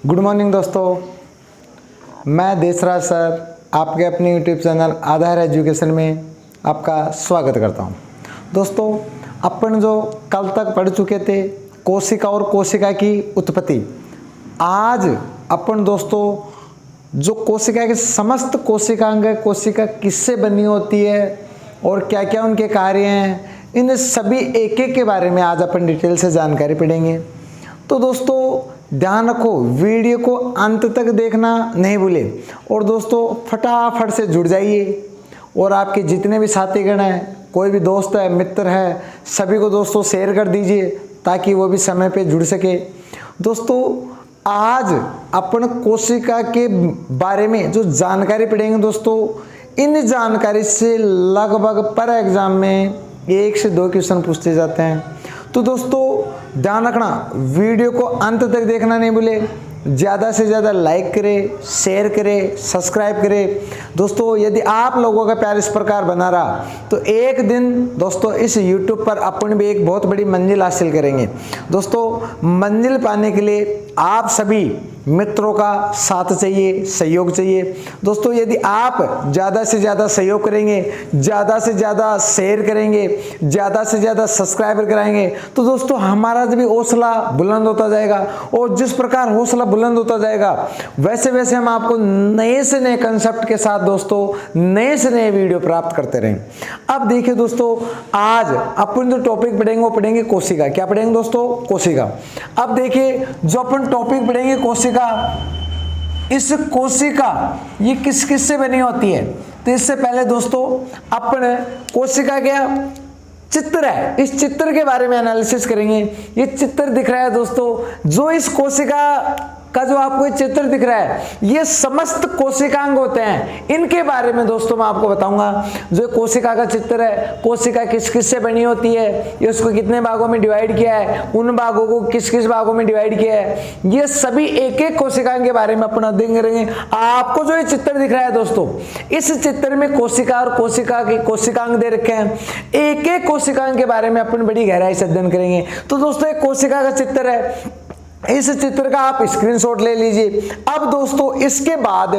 Good morning दोस्तों, मैं Desraj sir आपके अपने यूट्यूब चैनल आधार एजुकेशन में आपका स्वागत करता हूं। दोस्तों, अपन जो कल तक पढ़ चुके थे कोशिका और कोशिका की उत्पत्ति, आज अपन दोस्तों जो कोशिका के समस्त कोशिकांग है, कोशिका किससे बनी होती है और क्या क्या उनके कार्य हैं, इन सभी एक एक के बारे में आज अपन डिटेल से जानकारी पढ़ेंगे। तो दोस्तों ध्यान रखो, वीडियो को अंत तक देखना नहीं भूले और दोस्तों फटाफट से जुड़ जाइए और आपके जितने भी साथीगण हैं, कोई भी दोस्त है, मित्र है, सभी को दोस्तों शेयर कर दीजिए ताकि वो भी समय पे जुड़ सके। दोस्तों आज अपन कोशिका के बारे में जो जानकारी पढ़ेंगे दोस्तों, इन जानकारी से लगभग पर एग्जाम में 1 से 2 क्वेश्चन पूछते जाते हैं। तो दोस्तों ध्यान रखना, वीडियो को अंत तक देखना नहीं भूले, ज़्यादा से ज़्यादा लाइक करें, शेयर करें, सब्सक्राइब करें। दोस्तों यदि आप लोगों का प्यार इस प्रकार बना रहा तो एक दिन दोस्तों इस YouTube पर अपन भी एक बहुत बड़ी मंजिल हासिल करेंगे। दोस्तों मंजिल पाने के लिए आप सभी मित्रों का साथ चाहिए, सहयोग चाहिए। दोस्तों यदि आप ज़्यादा से ज़्यादा सहयोग करेंगे, ज़्यादा से ज़्यादा शेयर करेंगे, ज़्यादा से ज़्यादा सब्सक्राइबर कराएंगे तो दोस्तों हमारा भी हौसला बुलंद होता जाएगा और जिस प्रकार हौसला बुलंद होता जाएगा वैसे वैसे हम आपको नए से नए कंसेप्ट के साथ दोस्तों नए से नए वीडियो प्राप्त करते रहें। अब देखिए दोस्तों, आज अपन जो टॉपिक पढ़ेंगे वो पढ़ेंगे कोशिका। क्या पढ़ेंगे दोस्तों? कोशिका। अब देखिए जो अपन टॉपिक पढ़ेंगे कोशिका, इस कोशिका ये किस किस से बनी होती है? तो इससे पहले दोस्तों अपन कोशिका क्या चित्र है, इस चित्र के बारे में एनालिसिस करेंगे। ये चित्र दिख रहा है दोस्तों, जो इस कोशिका का जो आपको ये चित्र दिख रहा है, ये समस्त कोशिकांग होते हैं। इनके बारे में दोस्तों मैं आपको बताऊंगा। जो कोशिका का चित्र है, कोशिका किस किस से बनी होती है, ये उसको कितने भागों में डिवाइड किया है, उन भागों को किस किस भागों में डिवाइड किया है, ये सभी एक एक कोशिकांग के बारे में अपन अध्ययन करेंगे। आपको जो ये चित्र दिख रहा है दोस्तों, इस चित्र में कोशिका और कोशिका के कोशिकांग दे रखे हैं। एक एक कोशिकांग के बारे में अपन बड़ी गहराई से अध्ययन करेंगे। तो दोस्तों एक कोशिका का चित्र है, इस चित्र का आप स्क्रीनशॉट ले लीजिए। अब दोस्तों इसके बाद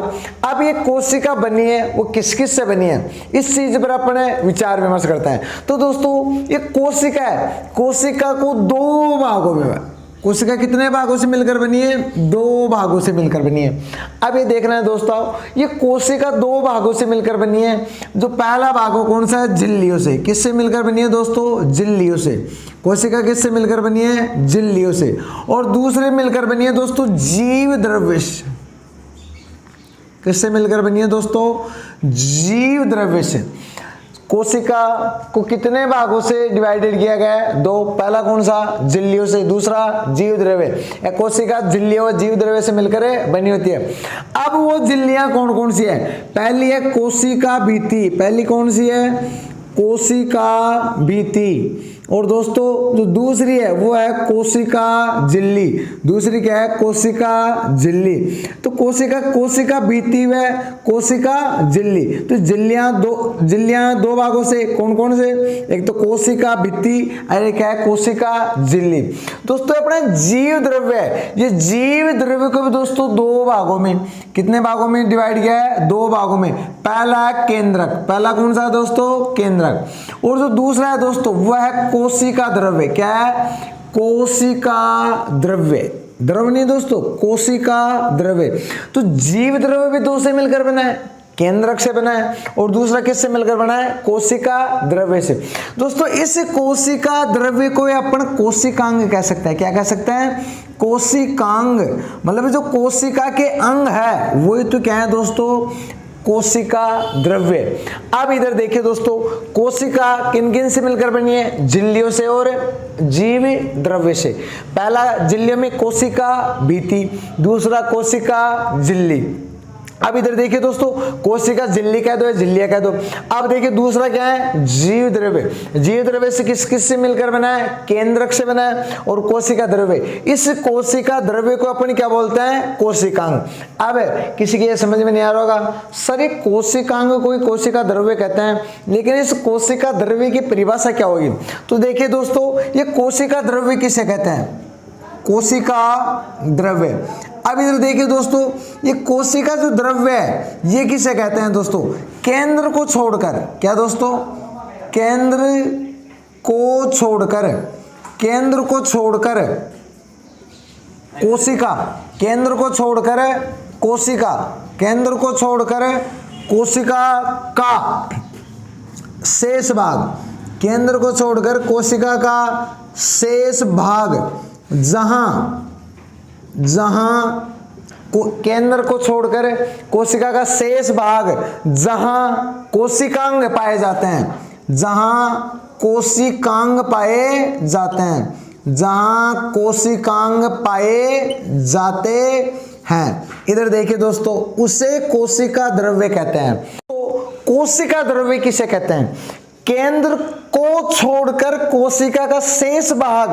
अब ये कोशिका बनी है वो किस किस से बनी है, इस चीज पर अपन विचार विमर्श करते हैं। तो दोस्तों ये कोशिका है, कोशिका को 2 भागों में, कोशिका कितने भागों से मिलकर बनी है? 2 भागों से मिलकर बनी है। अब ये देखना है दोस्तों, ये कोशिका 2 भागों से मिलकर बनी है। जो पहला भाग कौन सा है? झिल्लियों से। किससे मिलकर बनी है दोस्तों? झिल्लियों से। कोशिका किससे मिलकर बनी है? झिल्लियों से। और दूसरे मिलकर बनी है दोस्तों जीव द्रव्य से। किससे मिलकर बनी है दोस्तों? जीव द्रव्य से। कोशिका को कितने भागों से डिवाइडेड किया गया है? 2। पहला कौन सा? झिल्लियों से, दूसरा जीव द्रव्य। कोशिका झिल्लियों और जीव द्रव्य से मिलकर बनी होती है। अब वो झिल्लियां कौन कौन सी है? पहली है कोशिका भित्ति। पहली कौन सी है? कोशिका भित्ति। और दोस्तों जो दूसरी है वो है कोशिका झिल्ली। दूसरी क्या है? कोशिका झिल्ली। तो कोशिका भित्ति व कोशिका झिल्ली। तो झिल्लियां दो भागों से, कौन कौन से? एक तो कोशिका भित्ति और एक है कोशिका झिल्ली। दोस्तों अपना जीव द्रव्य है, ये जीव द्रव्य को भी दोस्तों 2 भागों में, कितने भागों में डिवाइड किया है? 2 भागों में। पहला है केंद्रक। पहला कौन सा दोस्तों? केंद्रक। और जो दूसरा है दोस्तों वह है कोशिका द्रव्य। क्या है? कोशिका द्रव्य। द्रव्य नहीं दोस्तों, कोशिका द्रव्य। तो जीव द्रव्य भी 2 से मिलकर बना है, केंद्रक से बना है, और दूसरा किससे मिलकर बना है? कोशिका द्रव्य से। दोस्तों इस कोशिका द्रव्य को अपन कोशिकांग कह सकते हैं। क्या कह सकते हैं? कोशिकांग। मतलब जो कोशिका के अंग है वही तो क्या है दोस्तों? कोशिका द्रव्य। अब इधर देखिए दोस्तों, कोशिका किन किन से मिलकर बनी है? झिल्लियों से और जीव द्रव्य से। पहला झिल्लियों में कोशिका भित्ति, दूसरा कोशिका झिल्ली। अब इधर देखिए दोस्तों, कोशिका झिल्ली कह दो या झिल्लियां कह दो। अब देखिए दूसरा क्या है? जीव द्रव्य। जीव द्रव्य से किस किस से मिलकर बना है? केंद्रक से बना है और कोशिका द्रव्य। इस कोशिका द्रव्य को अपन क्या बोलते हैं? कोशिकांग। अब किसी के समझ में नहीं आ रहा होगा, सर ये कोशिकांग को ही कोशिका द्रव्य कहते हैं, लेकिन इस कोशिका द्रव्य की परिभाषा क्या होगी? तो देखिए दोस्तों, ये कोशिका द्रव्य किसे कहते हैं? कोशिका द्रव्य। अब इधर देखिए दोस्तों, ये कोशिका जो द्रव्य है ये किसे कहते हैं दोस्तों? केंद्र को छोड़कर, क्या दोस्तों? केंद्र को छोड़कर, केंद्र को छोड़कर कोशिका, केंद्र को छोड़कर कोशिका, केंद्र को छोड़कर कोशिका का शेष भाग, केंद्र को छोड़कर कोशिका का शेष भाग, केंद्र को छोड़कर कोशिका का शेष भाग जहां कोशिकांग पाए जाते हैं, जहां कोशिकांग पाए जाते हैं, जहां कोशिकांग पाए जाते हैं, इधर देखिए दोस्तों, उसे कोशिका द्रव्य कहते हैं। तो कोशिका द्रव्य किसे कहते हैं? केंद्र को छोड़कर कोशिका का शेष भाग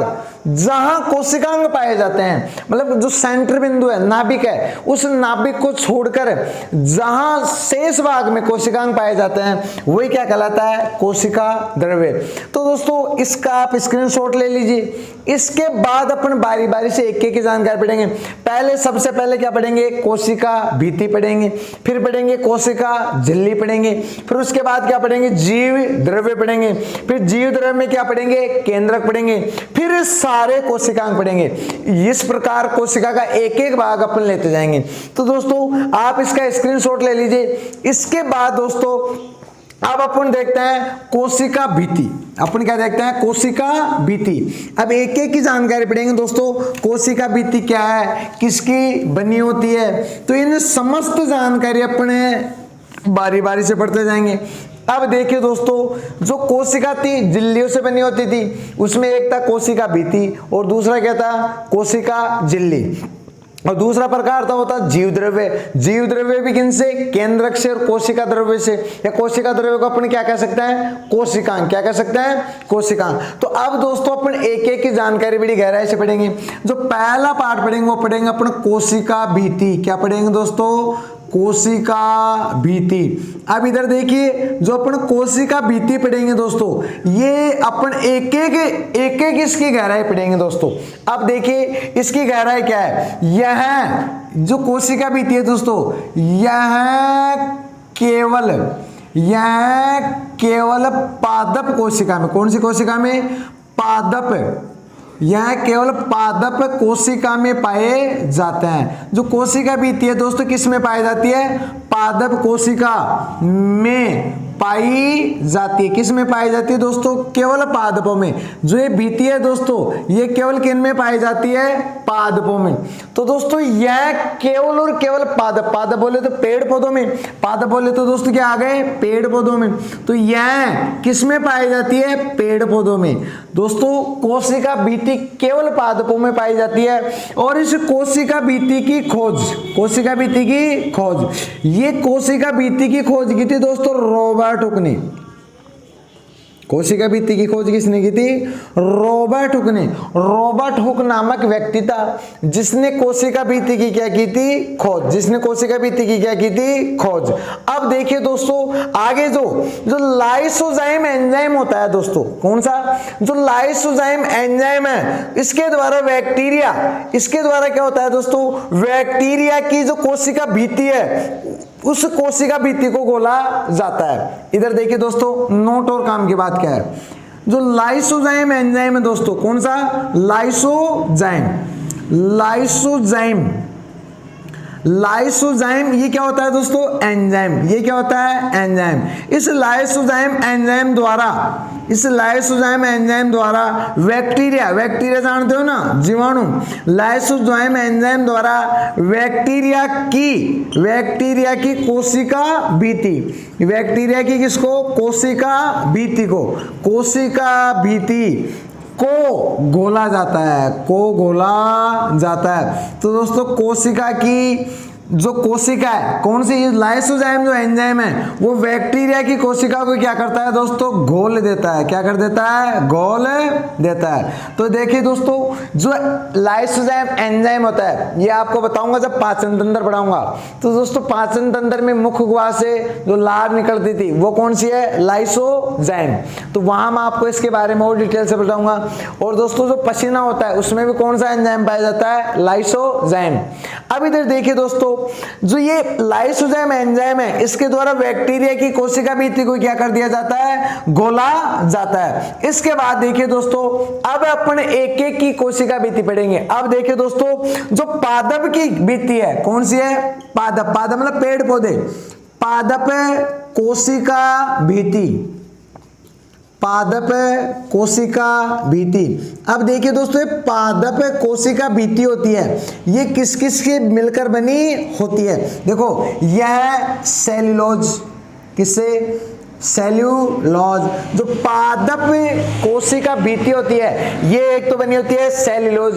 जहां कोशिकांग पाए जाते हैं, मतलब जो सेंटर बिंदु है, नाभिक है, उस नाभिक को छोड़कर जहां शेष भाग में कोशिकांग पाए जाते हैं वही क्या कहलाता है? कोशिका द्रव्य। तो दोस्तों इसका आप स्क्रीनशॉट ले लीजिए। इसके बाद अपन बारी बारी से एक एक की जानकारी पढ़ेंगे। पहले सबसे पहले क्या पढ़ेंगे? कोशिका भित्ति पढ़ेंगे, फिर पढ़ेंगे कोशिका झिल्ली पढ़ेंगे, फिर उसके बाद क्या पढ़ेंगे? जीव द्रव्य पढ़ेंगे, फिर जीव द्रव्य में क्या पढ़ेंगे? केंद्रक पढ़ेंगे, फिर सारे कोशिकांग पढ़ेंगे। इस प्रकार कोशिका का एक एक भाग अपन लेते जाएंगे। तो दोस्तों आप इसका स्क्रीनशॉट ले लीजिए। इसके बाद दोस्तों अब अपन देखते हैं कोशिका भित्ति। अपन क्या देखते हैं? कोशिका भित्ति। अब एक एक की जानकारी पढ़ेंगे दोस्तों। कोशिका भित्ति क्या है, किसकी बनी होती है, तो इन समस्त जानकारी अपने बारी बारी से पढ़ते जाएंगे। अब देखिए दोस्तों, जो कोशिका थी झिल्लियों से बनी होती थी, उसमें एक था कोशिका भित्ति और दूसरा क्या था? कोशिका झिल्ली। और दूसरा प्रकार था होता जीव द्रव्य। जीव द्रव्य भी किनसे? केंद्रक से और कोशिका द्रव्य से, या कोशिका द्रव्य को अपन क्या कह सकते हैं? कोशिकांग। क्या कह सकते हैं? कोशिकांग। तो अब दोस्तों अपन एक एक की जानकारी बड़ी गहराई से पढ़ेंगे। जो पहला पार्ट पढ़ेंगे वो पढ़ेंगे अपन कोशिका भित्ति। क्या पढ़ेंगे दोस्तों? कोशिका भित्ति। अब इधर देखिए, जो अपन कोशिका भित्ति पढ़ेंगे दोस्तों, ये अपन एक एक इसकी गहराई पढ़ेंगे दोस्तों। अब देखिए इसकी गहराई क्या है। यह जो कोशिका भित्ति है दोस्तों, यह केवल पादप कोशिका में, कौन सी कोशिका में? पादप। यह केवल पादप कोशिका में पाए जाते हैं। जो कोशिका भित्ति है दोस्तों किस में पाई जाती है? पादप कोशिका में पाई जाती है। किस में पाई जाती है दोस्तों? केवल पादपों में। जो ये भित्ति है दोस्तों, ये केवल किन में पाई जाती है? पादपों में। तो दोस्तों यह केवल और केवल पादप, पादप बोले तो पेड़ पौधों में, पादप बोले तो दोस्तों क्या आ गए? पेड़ पौधों में। तो यह किस में पाई जाती है? पेड़ पौधों में। दोस्तों कोशिका भित्ति केवल पादपों में पाई जाती है। और इस कोशिका भित्ति की खोज, कोशिका भित्ति की खोज, ये कोशिका भित्ति की खोज की थी दोस्तों रॉबर्ट हुक ने। कोशिका भित्ति की खोज किसने की थी? रॉबर्ट हुक ने। रॉबर्ट हुक नामक व्यक्ति था जिसने कोशिका भित्ति की क्या की थी? खोज। जिसने कोशिका भित्ति की क्या की थी? खोज। अब देखिए दोस्तों आगे जो लाइसोजाइम एंजाइम होता है दोस्तों, कौन सा? जो लाइसोजाइम एंजाइम है, इसके द्वारा बैक्टीरिया, इसके द्वारा क्या होता है दोस्तों? बैक्टीरिया की जो कोशिका भित्ति है उस कोशिका भित्ति को खोला जाता है। इधर देखिए दोस्तों, नोट और काम की बात क्या है। जो लाइसोजाइम एंजाइम है दोस्तों, कौन सा? लाइसोजाइम। लाइसोजाइम ये क्या होता है दोस्तों? एंजाइम। ये क्या होता है? एंजाइम। इस लाइसोजाइम एंजाइम द्वारा बैक्टीरिया जानते हो ना, जीवाणु। लाइसोजाइम एंजाइम द्वारा बैक्टीरिया की कोशिका भित्ति, बैक्टीरिया की किसको? कोशिका भित्ति को, कोशिका भित्ति को घोला जाता है, को घोला जाता है। तो दोस्तों कोशिका की जो कोशिका है, कौन सी लाइसोजाइम जो एंजाइम है वो बैक्टीरिया की कोशिका को क्या करता है दोस्तों, घोल देता है। क्या कर देता है, घोल देता है। तो देखिए दोस्तों, जो लाइसोजाइम एंजाइम होता है ये आपको बताऊंगा जब पाचन तंत्र पढ़ाऊंगा। तो दोस्तों पाचन तंत्र में मुख्य गुहा से जो लार निकलती थी वो कौन सी है, लाइसोजाइम। तो वहां मैं आपको इसके बारे में और डिटेल से बताऊंगा। और दोस्तों जो पसीना होता है उसमें भी कौन सा एंजाइम पाया जाता है, लाइसोजाइम। अब इधर देखिए दोस्तों, जो ये लाइसोजाइम एंजाइम है इसके द्वारा बैक्टीरिया की कोशिका भित्ति को क्या कर दिया जाता है, घोला जाता है। इसके बाद देखिए दोस्तों, अब अपन एक एक की कोशिका भित्ति पढ़ेंगे। अब देखिए दोस्तों, जो पादप की भित्ति है कौन सी है, पादप। पादप मतलब पेड़ पौधे, पादप कोशिका भित्ति, पादप कोशिका भित्ति। अब देखिए दोस्तों, पादप कोशिका भित्ति होती है, ये किस किस के मिलकर बनी होती है। देखो यह सेल्यूलोज, किससे, सेल्यूलोज। जो पादप कोशिका भित्ति होती है ये एक तो बनी होती है सेल्यूलोज,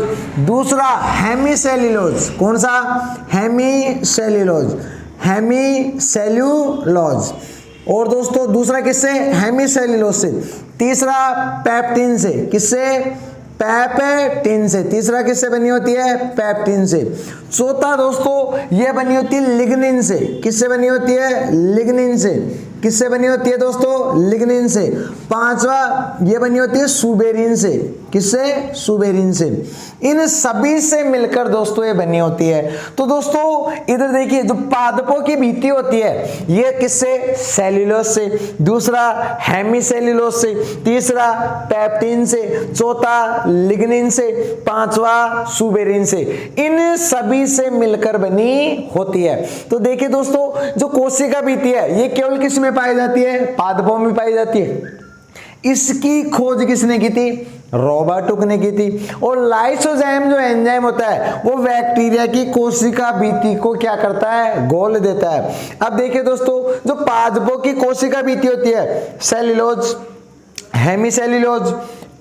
दूसरा हेमीसेल्यूलोज। कौन सा, हेमीसेल्यूलोज, हेमीसेल्यूलोज। और दोस्तों दूसरा किससे, हेमीसेल्यूलोज से। तीसरा पेप्टिन से, किससे, पेपेटिन से। तीसरा किससे बनी होती है, पेप्टिन से। चौथा दोस्तों ये बनी होती है लिग्निन से। किससे बनी होती है, लिग्निन से। किससे बनी होती है दोस्तों, लिग्निन से। पांचवा ये बनी होती है सुबेरिन से। किससे, सुबेरिन से। इन सभी से मिलकर दोस्तों ये बनी होती है। तो दोस्तों इधर देखिए, जो पादपों की भित्ति होती है ये किससे, सेल्यूलोज से। दूसरा हेमीसेल्यूलोज से, तीसरा पेप्टिन से, चौथा लिग्निन से, पांचवा सुबेरिन से। इन सभी से मिलकर बनी होती है। तो देखिए दोस्तों, जो कोशिका भित्ति है ये केवल किस में पाई जाती है, पादपों में पाई जाती है। इसकी खोज किसने की थी, रॉबर्ट हुक ने की थी। और लाइसोजाइम जो एंजाइम होता है वो बैक्टीरिया की कोशिका भित्ति को क्या करता है, घोल देता है। अब देखिए दोस्तों, जो पादपों की कोशिका भित्ति होती है, सेल्यूलोज, हेमीसेल्यूलोज,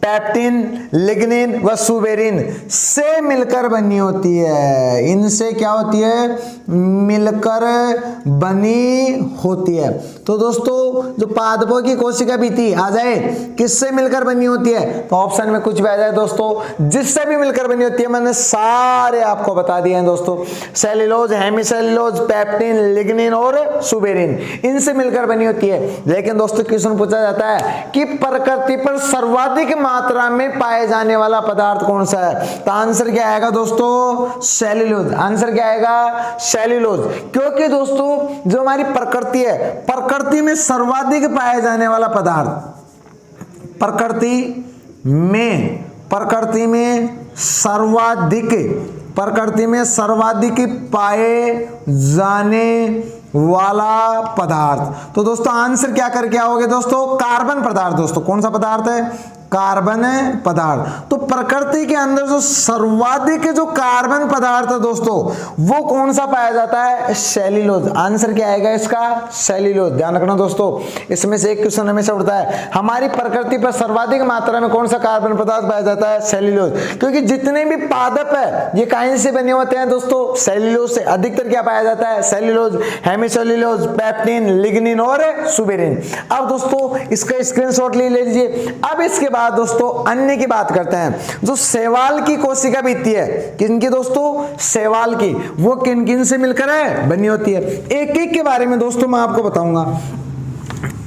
पेप्टिन, लिग्निन व सुबेरिन से मिलकर बनी होती है। इनसे क्या होती है, मिलकर बनी होती है। तो दोस्तों जो पादपों की कोशिका भित्ति आ जाए किससे मिलकर बनी होती है, तो ऑप्शन में कुछ भी आ जाए दोस्तों, जिससे भी मिलकर बनी होती है मैंने सारे आपको बता दिए हैं दोस्तों। सेल्यूलोज, हेमीसेल्यूलोज, पेप्टिन, लिग्निन और सुबेरिन, इनसे मिलकर बनी होती है। लेकिन दोस्तों क्वेश्चन पूछा जाता है कि प्रकृति पर सर्वाधिक मात्रा में पाए जाने वाला पदार्थ कौन सा है, तो आंसर क्या आएगा दोस्तों, सेल्यूलोज। आंसर क्या आएगा, सेल्यूलोज। क्योंकि दोस्तों जो हमारी प्रकृति है, प्रकृति में सर्वाधिक पाए जाने वाला पदार्थ, प्रकृति में सर्वाधिक पाए जाने वाला पदार्थ। तो दोस्तों आंसर क्या करके आओगे दोस्तों, कार्बन पदार्थ। दोस्तों कौन सा पदार्थ है, कार्बन पदार्थ। तो प्रकृति के अंदर जो सर्वाधिक जो कार्बन पदार्थ है दोस्तों वो कौन सा पाया जाता है, सेल्यूलोज। आंसर क्या आएगा इसका, सेल्यूलोज। ध्यान रखना दोस्तों, इसमें से एक क्वेश्चन हमेशा उठता है, हमारी प्रकृति पर सर्वाधिक मात्रा में कौन सा कार्बन पदार्थ पाया जाता है, सेल्यूलोज। क्योंकि जितने भी पादप है ये कहीं से बने होते हैं दोस्तों, सेल्यूलोज से। अधिकतर क्या पाया जाता है, सेल्यूलोज, हेमीसेल्यूलोज, पेप्टिन, लिग्निन और सुबेरिन। अब दोस्तों इसका स्क्रीनशॉट ले लीजिए। अब इसके बाद दोस्तों अन्य की बात करते हैं। जो शैवाल की कोशिका भित्ति है, किनकी दोस्तों, शैवाल की, वो किन किन से मिलकर है बनी होती है। एक एक के बारे में दोस्तों मैं आपको बताऊंगा।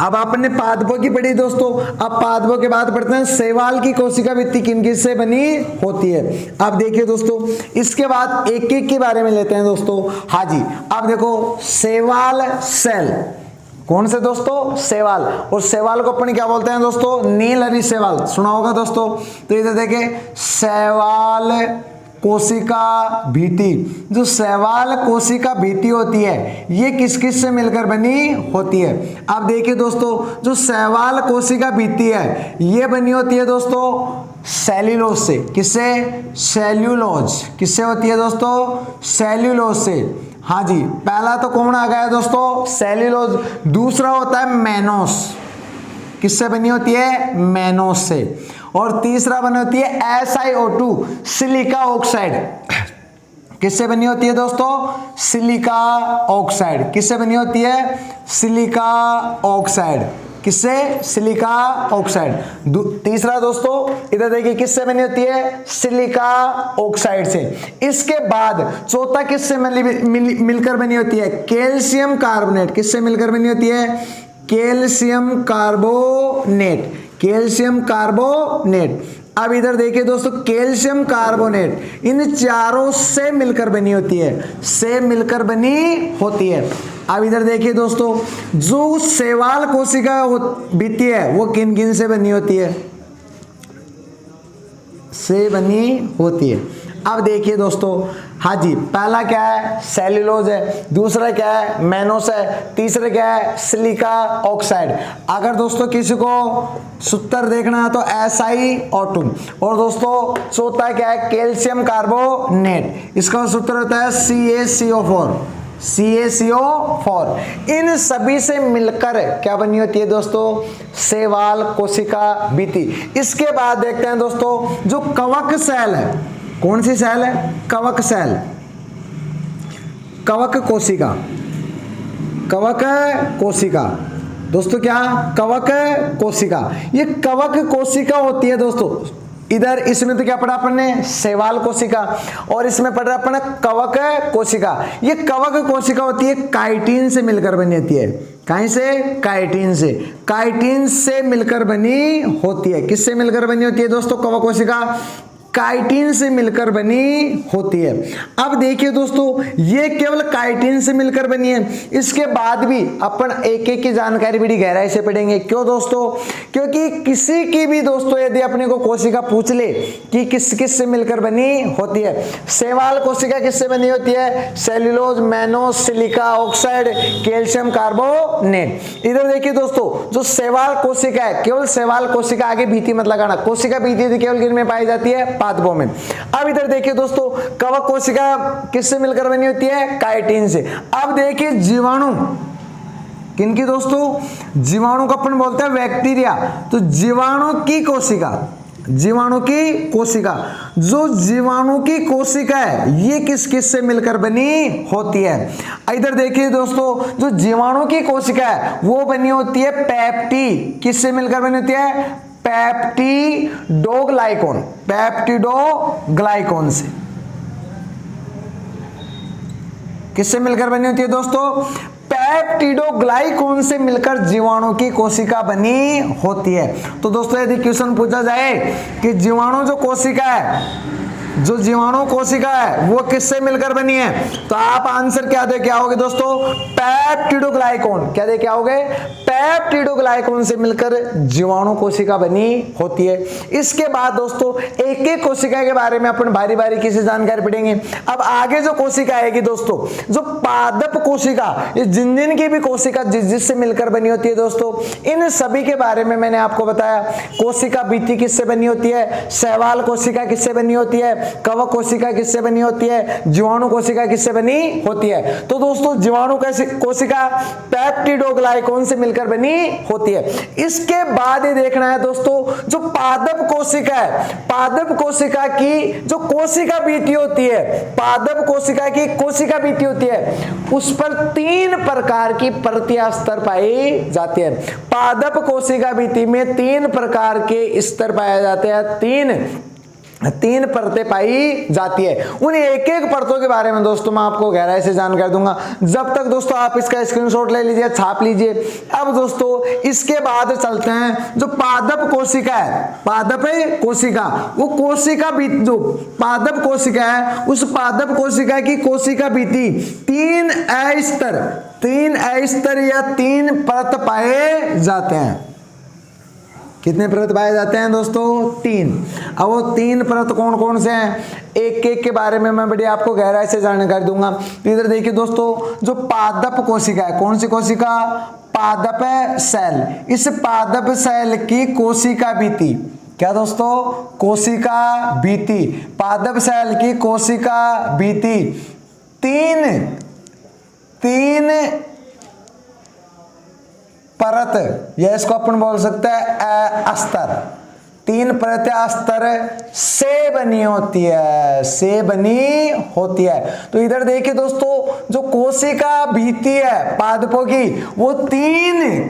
अब आपने पादपों की पढ़ी दोस्तों, अब पादपों के बाद पढ़ते हैं शैवाल की कोशिका भित्ति किन किन से बनी होती है। अब देखिए दोस्तों इसके बाद एक एक के बारे में लेते हैं दोस्तों। हाँ जी, अब देखो शैवाल सेल, कौन से दोस्तों, शैवाल। और शैवाल को अपन क्या बोलते हैं दोस्तों, नीलहरी शैवाल, सुना होगा दोस्तों। तो इधर देखें शैवाल कोशिका भित्ति, जो शैवाल कोशिका भित्ति होती है ये किस किस से मिलकर बनी होती है। अब देखिए दोस्तों जो शैवाल कोशिका भित्ति है ये बनी होती है दोस्तों सेल्यूलोज से। किससे, सेल्यूलोज। किससे होती है दोस्तों, सेल्यूलोज से। हाँ जी, पहला तो कौन आ गया दोस्तों, सेल्यूलोज। दूसरा होता है मैनोस, किससे बनी होती है, मैनोस से। और तीसरा बनी होती है SiO2, सिलिका ऑक्साइड, किससे बनी होती है दोस्तों? Silica oxide. किससे बनी होती है? Silica oxide. किससे? Silica oxide. तीसरा दोस्तों इधर देखिए किससे बनी होती है? सिलिका ऑक्साइड से। इसके बाद चौथा किससे मिलकर बनी होती है? Calcium carbonate. किससे मिलकर बनी होती है? Calcium carbonate. Calcium carbonate. अब इधर देखिए दोस्तों कैल्शियम कार्बोनेट इन चारों से मिलकर बनी होती है, से मिलकर बनी होती है। अब इधर देखिए दोस्तों जो शैवाल कोशिका बीती है वो किन किन से बनी होती है? से बनी होती है। अब देखिए दोस्तों, हाँ जी, पहला क्या है? सेल्यूलोज है। दूसरा क्या है? मैनोस है। तीसरा क्या है? Silica oxide. अगर दोस्तों किसी को सूत्र देखना है तो SiO2। और दोस्तों चौथा क्या है? Calcium carbonate. इसका सूत्र होता है CaCO4। CaCO4। इन सभी से मिलकर क्या बनी होती है दोस्तों? शैवाल कोशिका बीती। इसके बाद देखते हैं दोस्तों जो कवक सेल है। कौन सी सेल है? कवक सेल। कवक कोशिका। कवक कोशिका दोस्तों, क्या? कवक कोशिका। ये कवक कोशिका होती है दोस्तों। इधर इसमें तो क्या पढ़ा अपन ने? शैवाल कोशिका। और इसमें पढ़ रहा अपन कवक कोशिका। ये कवक कोशिका होती है काइटिन से मिलकर बनी होती है। कहीं से? काइटिन से। काइटिन से मिलकर बनी होती है। किससे मिलकर बनी होती है दोस्तों कवक कोशिका? काइटिन से मिलकर बनी होती है। अब देखिए दोस्तों ये केवल काइटिन से मिलकर बनी है। इसके बाद भी अपन एक एक की जानकारी बड़ी गहराई से पढ़ेंगे। क्यों दोस्तों? क्योंकि किसी की भी दोस्तों यदि अपने को कोशिका पूछ ले कि किस किस से मिलकर बनी होती है, शैवाल कोशिका किससे बनी होती है? Cellulose, mannose, silica oxide, calcium carbonate. इधर देखिए दोस्तों जो शैवाल कोशिका है, केवल शैवाल कोशिका, आगे भीति मत लगाना, कोशिका भीति केवल किन में पाई जाती है? पादपों में। अब इधर देखिए दोस्तों कवक कोशिका किससे मिलकर बनी होती है? काइटिन से। अब देखिए जीवाणु किनकी दोस्तों? जीवाणु को अपन बोलते हैं बैक्टीरिया। तो जीवाणु की कोशिका, जीवाणु की कोशिका, जो जीवाणु की कोशिका है ये किस किस से मिलकर बनी होती है? इधर देखिए दोस्तों जो जीवाणु की कोशिका है वो बनी होती है पेप्टी। किससे मिलकर बनी होती है? पेप्टिडोग्लाइकॉन। पेप्टिडोग्लाइकॉन से। किससे मिलकर बनी होती है दोस्तों? पेप्टिडोग्लाइकॉन से मिलकर जीवाणु की कोशिका बनी होती है। तो दोस्तों यदि क्वेश्चन पूछा जाए कि जीवाणु जो कोशिका है, जो जीवाणु कोशिका है वो किससे मिलकर बनी है, तो आप आंसर क्या दे के आओगे दोस्तों? पेप्टिडोग्लाइकॉन। क्या दे के आओगे? पेप्टिडोग्लाइकॉन से मिलकर जीवाणु कोशिका बनी होती है। इसके बाद दोस्तों एक एक कोशिका के बारे में अपन बारी बारी किसी जानकारी पढ़ेंगे। अब आगे जो कोशिका आएगी दोस्तों, जो पादप कोशिका, ये जिन जिन की भी कोशिका जिससे मिलकर बनी होती है दोस्तों, इन सभी के बारे में मैंने आपको बताया। कोशिका भित्ति किससे बनी होती है? शैवाल कोशिका किससे बनी होती है? कवक कोशिका किससे बनी होती है? जीवाणु कोशिका किससे बनी होती है? तो दोस्तों जीवाणु कोशिका पेप्टिडोग्लाइकॉन से मिलकर बनी होती है। इसके बाद ये देखना है दोस्तों जो पादप कोशिका है, पादप कोशिका की जो कोशिका भित्ति होती है, पादप कोशिका की कोशिका भित्ति होती है, उस पर 3 प्रकार की परतीय स्तर पाई जाती है। पादप कोशिका भित्ति में 3 प्रकार के स्तर पाए जाते हैं। तीन परतें पाई जाती है। उन एक एक परतों के बारे में दोस्तों मैं आपको गहराई से जानकारी दूंगा। जब तक दोस्तों आप इसका स्क्रीनशॉट ले लीजिए, छाप लीजिए। अब दोस्तों इसके बाद चलते हैं जो पादप कोशिका है, पादप कोशिका, वो कोशिका भी जो पादप कोशिका है उस पादप कोशिका की कोशिका भित्ति 3 स्तर या 3 परत पाए जाते हैं। कितने परत पाए जाते हैं दोस्तों? 3। अब वो 3 परत कौन कौन से हैं, एक एक के बारे में मैं बड़ी आपको गहराई से जानकारी दूंगा। तो इधर देखिए दोस्तों जो पादप कोशिका है, कौन सी कोशिका? पादप सेल। इस पादप सेल की कोशिका भित्ति, क्या दोस्तों? कोशिका भित्ति, पादप सेल की कोशिका भित्ति 3 परत, या इसको अपन बोल सकते हैं अस्तर। तीन परत अस्तर से बनी होती है, से बनी होती है। तो इधर देखिए दोस्तों, जो कोशिका भित्ति है पादपों की, वो तीन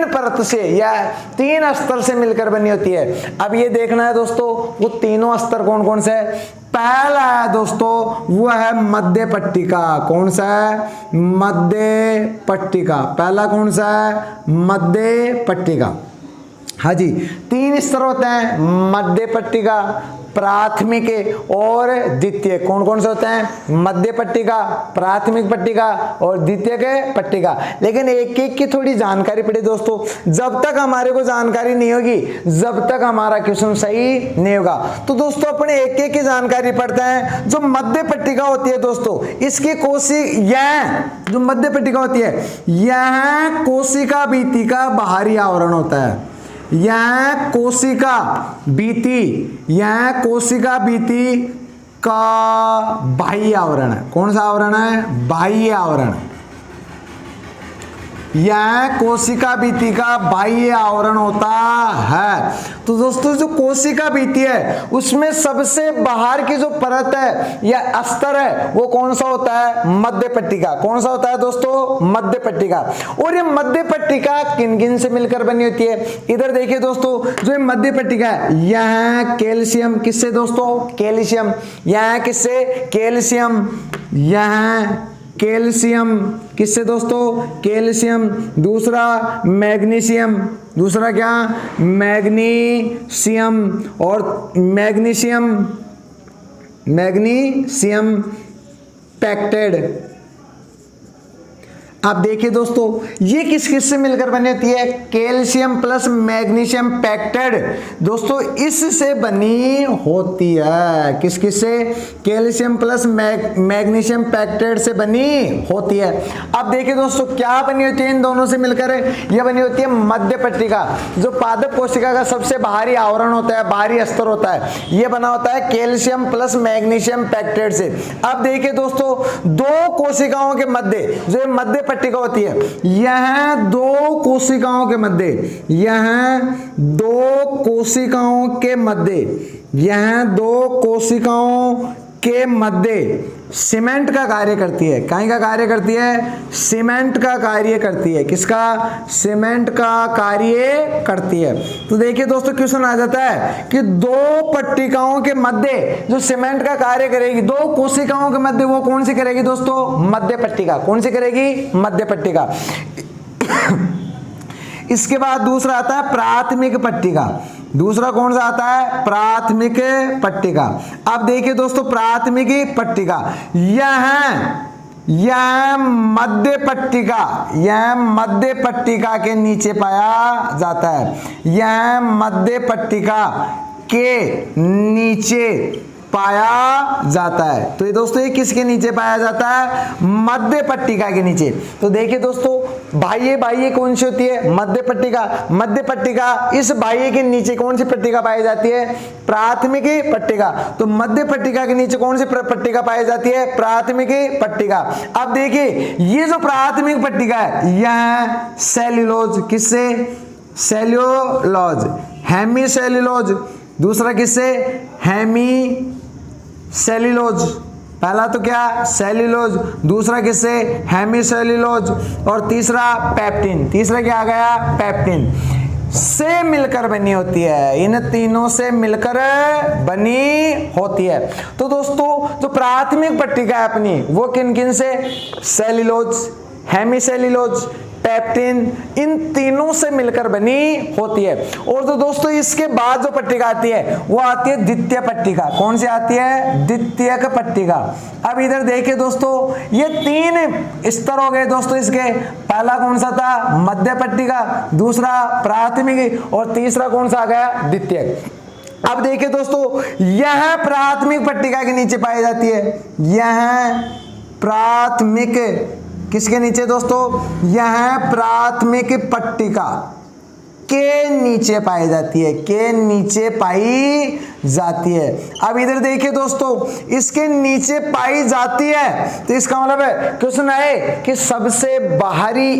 परत से या तीन अस्तर से मिलकर बनी होती है। अब ये देखना है दोस्तों, वो तीनों अस्तर कौन कौन से है। पहला है दोस्तों, वो है मध्य पट्टिका। कौन सा है? मध्य पट्टिका। पहला कौन सा है? मध्य पट्टिका। हाँ जी, तीन स्तर होते हैं, मध्य पट्टिका, प्राथमिक और द्वितीय। कौन कौन से होते हैं? मध्य पट्टिका, प्राथमिक पट्टिका और द्वितीय के पट्टिका। लेकिन एक एक की थोड़ी जानकारी पड़ी दोस्तों। जब तक हमारे को जानकारी नहीं होगी, जब तक हमारा क्वेश्चन सही नहीं होगा। तो दोस्तों अपने एक एक की जानकारी पढ़ते हैं। जो मध्य पट्टिका होती है दोस्तों, इसकी यह जो मध्य पट्टिका होती है, यह कोशिका भित्ति का बाहरी आवरण होता है। यह कोशिका भित्ति का बाह्य आवरण है। कौन सा आवरण है? बाह्य आवरण। यह कोशिका भित्ति का बाह्य आवरण होता है। तो दोस्तों जो कोशिका भित्ति है, उसमें सबसे बाहर की जो परत है या अस्तर है, वो कौन सा होता है? मध्य पट्टिका। कौन सा होता है दोस्तों? मध्य पट्टिका। और ये मध्य पट्टिका किन किन से मिलकर बनी होती है? इधर देखिए दोस्तों, जो ये मध्य पट्टिका है, यह कैल्शियम किससे दोस्तों? कैल्शियम। यह किससे? कैल्शियम। यह कैल्शियम किससे दोस्तों? कैल्शियम। दूसरा मैग्नीशियम। दूसरा क्या? मैग्नीशियम। और मैग्नीशियम पैक्टेड। आप देखिए दोस्तों, ये किस किस से मिलकर बनी होती है? कैल्शियम प्लस मैग्नीशियम पैक्टेड दोस्तों इससे बनी होती है। किस किस से? कैल्शियम प्लस मैग्नीशियम पैक्टेड से बनी होती है। अब देखिए दोस्तों, क्या बनी होती है इन दोनों से मिलकर? यह बनी होती है मध्य पट्टिका। जो पादप कोशिका का सबसे बाहरी आवरण होता है, बाहरी अस्तर होता है, यह बना होता है कैल्शियम प्लस मैग्नीशियम पैक्टेड से। अब देखिए दोस्तों, दो कोशिकाओं के मध्य जो मध्य पट्टिका होती है, यह दो कोशिकाओं के मध्य, यह दो कोशिकाओं के मध्य सीमेंट का कार्य करती है। काहे का कार्य करती है? सीमेंट का कार्य करती है। किसका? सीमेंट का कार्य करती है। तो देखिए दोस्तों, क्वेश्चन आ जाता है कि दो पट्टिकाओं के मध्य जो सीमेंट का कार्य करेगी, दो कोशिकाओं के मध्य वो कौन सी करेगी दोस्तों? मध्य पट्टिका। कौन सी करेगी? मध्य पट्टिका। इसके बाद दूसरा आता है प्राथमिक पट्टिका। दूसरा कौन सा आता है? प्राथमिक पट्टिका। अब देखिए दोस्तों, प्राथमिक पट्टिका यह मध्य पट्टिका के नीचे पाया जाता है। यह मध्य पट्टिका के नीचे पाया जाता है। तो ये दोस्तों, ये किसके नीचे पाया जाता है? मध्य पट्टिका के नीचे। तो देखिए दोस्तों, बाह्य कौन सी होती है? मध्य पट्टिका। मध्य पट्टिका, इस बाह्य के नीचे कौन सी पट्टिका पाई जाती है? प्राथमिक पट्टिका। तो मध्य पट्टिका के नीचे कौन सी पट्टिका पाई जाती है? प्राथमिक पट्टिका। अब देखिए, ये जो प्राथमिक पट्टिका है, यह सेल्यूलोज किससे? Cellulose, hemicellulose. दूसरा किससे? हेमीसेल्यूलोज। पहला तो क्या? सेल्यूलोज। दूसरा किससे? हेमीसेल्यूलोज। और तीसरा पेप्टिन। तीसरा क्या आ गया? पेप्टिन से मिलकर बनी होती है। इन तीनों से मिलकर बनी होती है। तो दोस्तों, जो प्राथमिक पट्टिका है अपनी, वो किन किन से? सेल्यूलोज, हेमीसेल्यूलोज, पेप्टिन, इन तीनों से मिलकर बनी होती है। और तो दोस्तों, इसके बाद जो पट्टिका आती है, वो आती है द्वितीय पट्टिका। कौन सी आती है? द्वितीयक पट्टिका। अब इधर देखिए दोस्तों, ये तीन स्तर हो गए दोस्तों इसके। पहला कौन सा था? मध्य पट्टिका। दूसरा प्राथमिक। और तीसरा कौन सा आ गया? द्वितीयक। अब देखिए दोस्तों, यह प्राथमिक पट्टिका के नीचे पाई जाती है। यह प्राथमिक किसके नीचे दोस्तों? यह प्राथमिक पट्टिका के नीचे पाई जाती है। के नीचे पाई जाती है। अब इधर देखिए दोस्तों, इसके नीचे पाई जाती है, तो इसका मतलब है क्वेश्चन आए कि सबसे बाहरी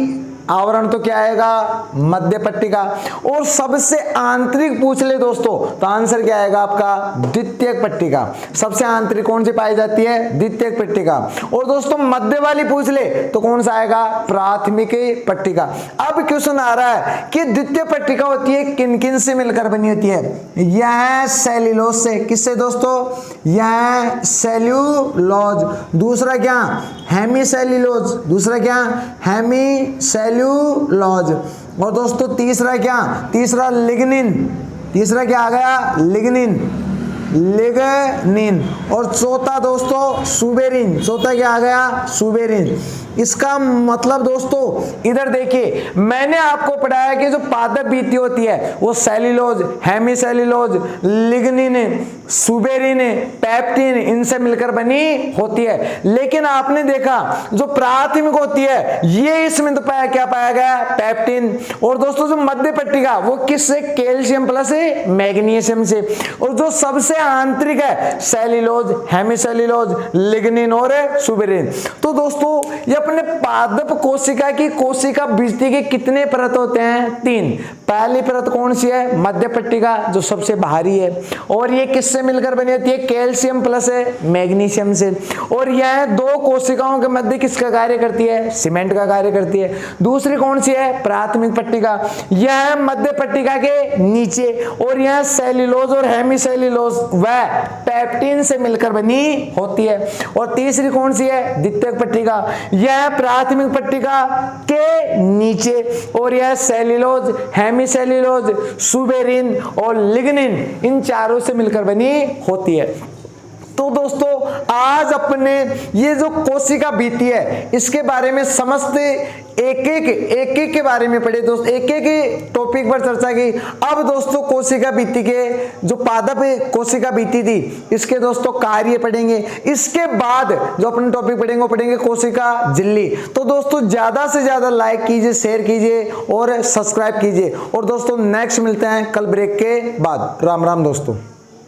आवरण तो क्या आएगा, मध्य पट्टिका। और सबसे आंतरिक पूछ ले दोस्तों तो आंसर क्या आएगा आपका, द्वितीयक पट्टिका। सबसे आंतरिक कौन सी पाई जाती है, द्वितीयक पट्टिका। और दोस्तों मध्य वाली पूछ ले तो कौन सा आएगा, प्राथमिक पट्टिका। अब क्वेश्चन आ रहा है कि द्वितीय पट्टिका होती है किन किन से मिलकर बनी होती है, यह सेल्यूलोज से, किससे दोस्तों, यह सेल्यूलोज। दूसरा क्या, हेमीसेल्यूलोज, दूसरा क्या, हेमीसेल्यूलोज। और दोस्तों तीसरा क्या, तीसरा लिग्निन, तीसरा क्या आ गया, लिग्निन, लिग्निन। और चौथा दोस्तों सुबेरिन, चौथा क्या आ गया, सुबेरिन। इसका मतलब दोस्तों इधर देखिए, मैंने आपको पढ़ाया कि जो पादप भित्ति होती है वो सेल्यूलोज, हेमीसेल्यूलोज, लिग्निन, सुबेरिन, पेप्टिन इनसे मिलकर बनी होती है। लेकिन आपने देखा जो प्राथमिक होती है ये इसमें तो पाया, क्या पाया गया, पेप्टिन। और दोस्तों जो मध्य पट्टिका वो किससे, कैल्शियम प्लस मैग्नीशियम से। और जो सबसे आंतरिक है सेल्यूलोज, हेमीसेल्यूलोज, लिग्निन और सुबेरिन। तो दोस्तों ये अपने पादप कोशिका की कोशिका भित्ति के कितने परत होते हैं, 3। पहली परत कौन सी है, मध्य पट्टिका जो सबसे बाहरी है। और ये किससे मिलकर बनी होती है, कैल्शियम प्लस मैग्नीशियम से। और यह 2 कोशिकाओं के मध्य किसका कार्य करती है, सीमेंट का कार्य करती है। दूसरी कौन सी है, प्राथमिक पट्टिका, यह मध्य पट्टिका के नीचे। और यह सेल्यूलोज और हेमीसेल्यूलोज वह पेप्टिन से मिलकर बनी होती है। और तीसरी कौन सी है, द्वितीयक पट्टिका, यह प्राथमिक पट्टिका के नीचे। और यह सेल्यूलोज, हेमीसेल्यूलोज, सुबेरिन और लिग्निन इन चारों से मिलकर बनी होती है। तो दोस्तों आज अपने ये जो कोशिका भित्ति है इसके बारे में समस्त एक एक के बारे में पढ़े दोस्त, एक एक टॉपिक पर चर्चा की। अब दोस्तों कोशिका भित्ति के जो पादप कोशिका भित्ति थी इसके दोस्तों कार्य पढ़ेंगे। इसके बाद जो अपने टॉपिक पढ़ेंगे वो पढ़ेंगे कोशिका झिल्ली। तो दोस्तों ज्यादा से ज्यादा लाइक कीजिए, शेयर कीजिए और सब्सक्राइब कीजिए। और दोस्तों नेक्स्ट मिलते हैं कल ब्रेक के बाद। राम राम दोस्तों।